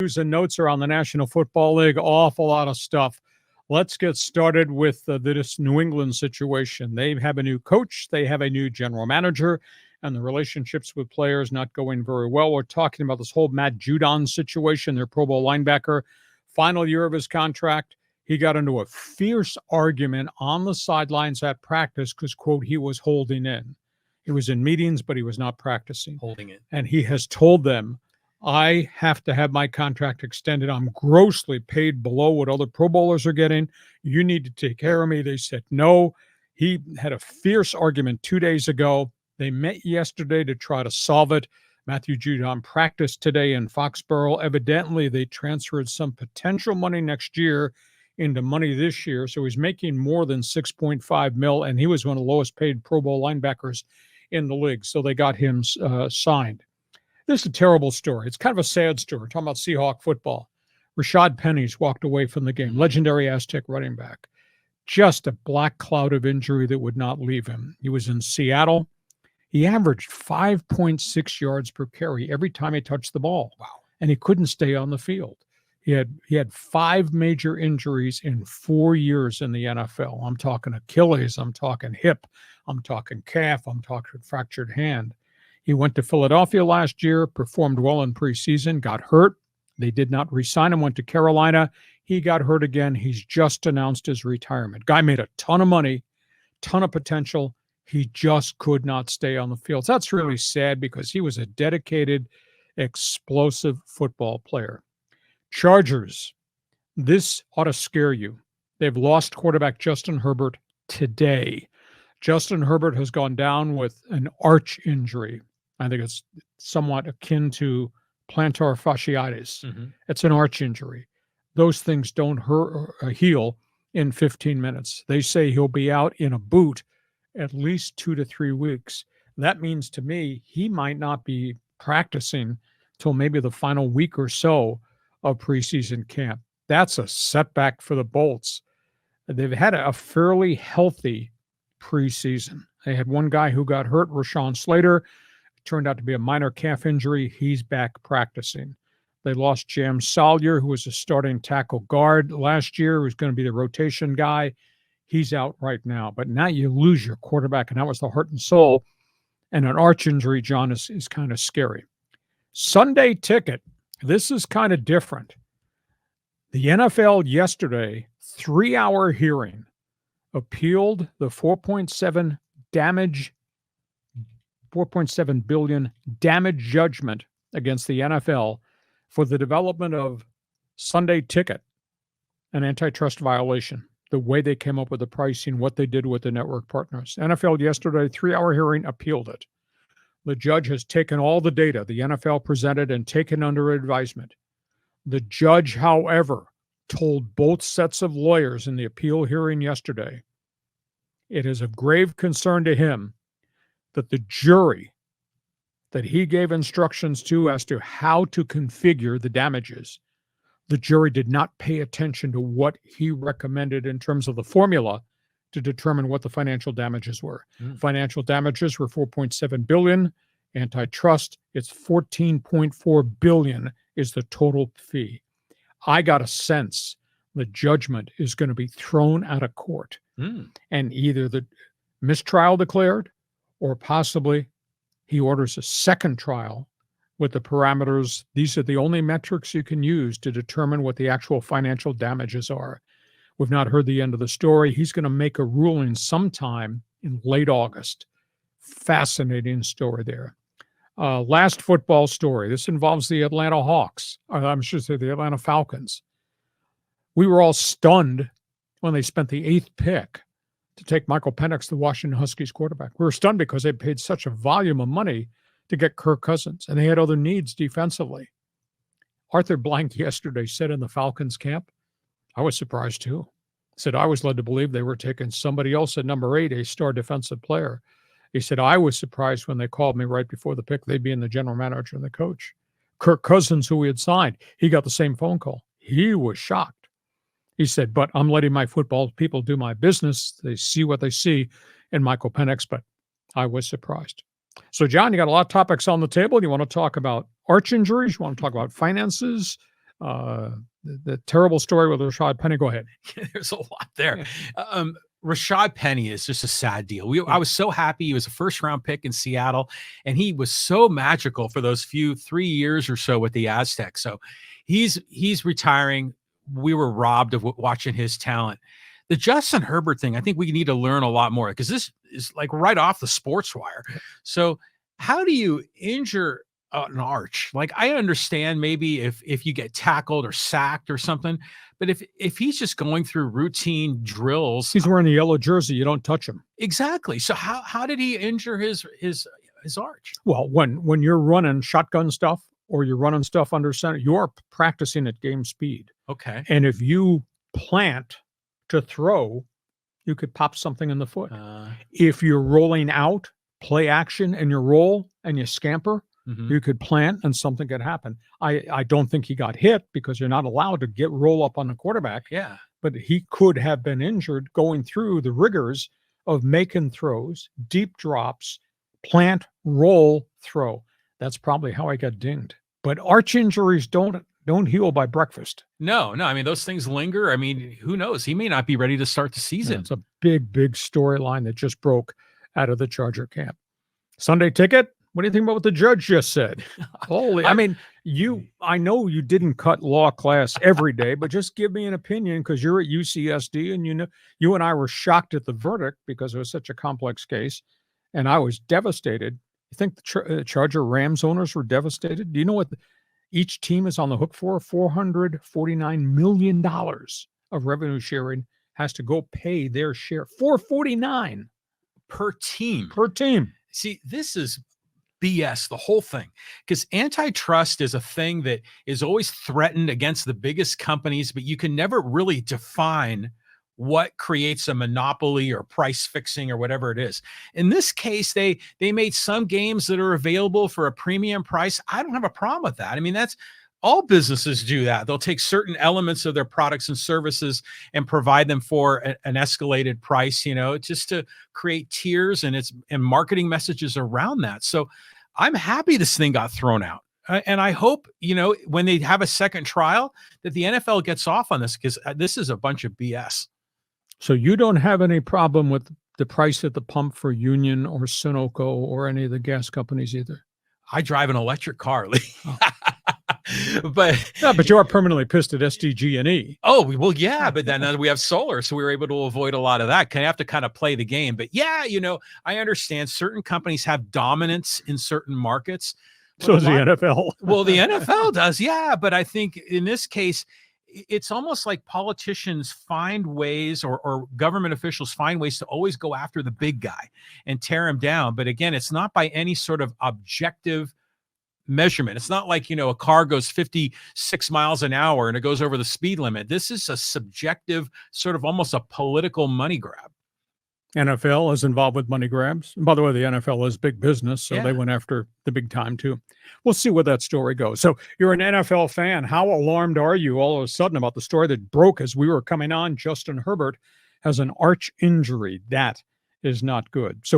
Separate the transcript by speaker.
Speaker 1: news and notes around the National Football League. Awful lot of stuff. Let's get started with this New England situation. They have a new coach. They have a new general manager, and the relationships with players not going very well. We're talking about this whole Matt Judon situation, their Pro Bowl linebacker. Final year of his contract. He got into a fierce argument on the sidelines at practice because, quote, he was holding in. He was in meetings, but he was not practicing.
Speaker 2: Holding it.
Speaker 1: And he has told them, I have to have my contract extended. I'm grossly paid below what other Pro Bowlers are getting. You need to take care of me. They said no. He had a fierce argument 2 days ago. They met yesterday to try to solve it. Matthew Judon practiced today in Foxborough. Evidently, they transferred some potential money next year into money this year. So he's making more than $6.5 million, and he was one of the lowest paid Pro Bowl linebackers in the league. So they got him signed. This is a terrible story. It's kind of a sad story. We're talking about Seahawks football. Rashad Penny's walked away from the game. Legendary Aztec running back. Just a black cloud of injury that would not leave him. He was in Seattle. He averaged 5.6 yards per carry every time he touched the ball. Wow. And he couldn't stay on the field. He had 5 major injuries in 4 years in the NFL. I'm talking Achilles. I'm talking hip. I'm talking calf. I'm talking fractured hand. He went to Philadelphia last year, performed well in preseason, got hurt. They did not re-sign him, went to Carolina. He got hurt again. He's just announced his retirement. Guy made a ton of money, ton of potential. He just could not stay on the field. So that's really sad because he was a dedicated, explosive football player. Chargers, this ought to scare you. They've lost quarterback Justin Herbert today. Justin Herbert has gone down with an arch injury. I think it's somewhat akin to plantar fasciitis. Mm-hmm. It's an arch injury. Those things don't heal in 15 minutes. They say he'll be out in a boot at least 2 to 3 weeks. That means to me he might not be practicing till maybe the final week or so of preseason camp. That's a setback for the Bolts. They've had a fairly healthy preseason. They had one guy who got hurt, Rashawn Slater. It turned out to be a minor calf injury. He's back practicing. They lost Jam Salyer, who was a starting tackle guard last year, who's going to be the rotation guy. He's out right now. But now you lose your quarterback, and that was the heart and soul. And an arch injury, John, is kind of scary. Sunday ticket. This is kind of different. The NFL yesterday, 3-hour hearing, appealed the $4.7 billion damage judgment against the NFL for the development of Sunday ticket, an antitrust violation, the way they came up with the pricing, what they did with the network partners. NFL yesterday, 3-hour hearing, appealed it. The judge has taken all the data the NFL presented and taken under advisement. The judge, however, told both sets of lawyers in the appeal hearing yesterday, it is of grave concern to him that the jury that he gave instructions to as to how to configure the damages, the jury did not pay attention to what he recommended in terms of the formula to determine what the financial damages were. Financial damages were $4.7 billion. Antitrust, it's $14.4 billion is the total fee. I got a sense the judgment is going to be thrown out of court, and either the mistrial declared or possibly he orders a second trial with the parameters. These are the only metrics you can use to determine what the actual financial damages are. We've not heard the end of the story. He's going to make a ruling sometime in late August. Fascinating story there. Last football story. This involves the Atlanta Hawks. I should say the Atlanta Falcons. We were all stunned when they spent the 8th pick to take Michael Penix, the Washington Huskies quarterback. We were stunned because they paid such a volume of money to get Kirk Cousins, and they had other needs defensively. Arthur Blank yesterday said in the Falcons camp, I was surprised too. Said, I was led to believe they were taking somebody else at number 8, a star defensive player. He said, I was surprised when they called me right before the pick, they'd be in the general manager and the coach. Kirk Cousins, who we had signed, he got the same phone call. He was shocked. He said, but I'm letting my football people do my business. They see what they see in Michael Penix, but I was surprised. So, John, you got a lot of topics on the table. You want to talk about arch injuries? You want to talk about finances? The terrible story with Rashad Penny. Go ahead.
Speaker 2: There's a lot there. Rashad Penny is just a sad deal. I was so happy. He was a first-round pick in Seattle, and he was so magical for those 3 years or so with the Aztecs. So he's retiring. We were robbed of watching his talent. The Justin Herbert thing, I think we need to learn a lot more, because this is like right off the sports wire. So how do you injure an arch? Like, I understand maybe if you get tackled or sacked or something, but if he's just going through routine drills,
Speaker 1: he's wearing a yellow jersey, you don't touch him.
Speaker 2: Exactly. So how did he injure his arch?
Speaker 1: Well, when you're running shotgun stuff or you're running stuff under center, you're practicing at game speed.
Speaker 2: Okay.
Speaker 1: And if you plant to throw, you could pop something in the foot. If you're rolling out, play action, and you roll and you scamper, you could plant and something could happen. I don't think he got hit, because you're not allowed to roll up on the quarterback.
Speaker 2: Yeah.
Speaker 1: But he could have been injured going through the rigors of making throws, deep drops, plant, roll, throw. That's probably how I got dinged. But arch injuries don't heal by breakfast.
Speaker 2: No. I mean, those things linger. I mean, who knows? He may not be ready to start the season.
Speaker 1: Yeah, it's a big storyline that just broke out of the Charger camp. Sunday ticket. What do you think about what the judge just said? Holy, I mean, I know you didn't cut law class every day, but just give me an opinion, because you're at UCSD, and you and I were shocked at the verdict because it was such a complex case, and I was devastated. You think the Charger Rams owners were devastated? Do you know what each team is on the hook for? $449 million of revenue sharing has to go pay their share. $449
Speaker 2: per team. See, this is BS, the whole thing, because antitrust is a thing that is always threatened against the biggest companies, but you can never really define what creates a monopoly or price fixing or whatever it is. In this case, they made some games that are available for a premium price. I don't have a problem with that. I mean, that's all businesses do that. They'll take certain elements of their products and services and provide them for an escalated price, just to create tiers and marketing messages around that. So I'm happy this thing got thrown out. And I hope, when they have a second trial, that the NFL gets off on this, because this is a bunch of BS.
Speaker 1: So you don't have any problem with the price at the pump for Union or Sunoco or any of the gas companies either?
Speaker 2: I drive an electric car, Lee.
Speaker 1: Oh.
Speaker 2: But
Speaker 1: you are permanently pissed at SDG&E.
Speaker 2: Oh, well, yeah, but then we have solar, so we were able to avoid a lot of that. I have to kind of play the game. But yeah, I understand certain companies have dominance in certain markets.
Speaker 1: So does the NFL.
Speaker 2: Well, the NFL does, yeah. But I think in this case, it's almost like politicians find ways, or government officials find ways to always go after the big guy and tear him down. But again, it's not by any sort of objective measurement. It's not like, a car goes 56 miles an hour and it goes over the speed limit. This is a subjective, sort of almost a political money grab.
Speaker 1: NFL is involved with money grabs. And by the way, the NFL is big business, so they went after the big time too. We'll see where that story goes. So you're an NFL fan. How alarmed are you all of a sudden about the story that broke as we were coming on? Justin Herbert has an arch injury. That is not good. So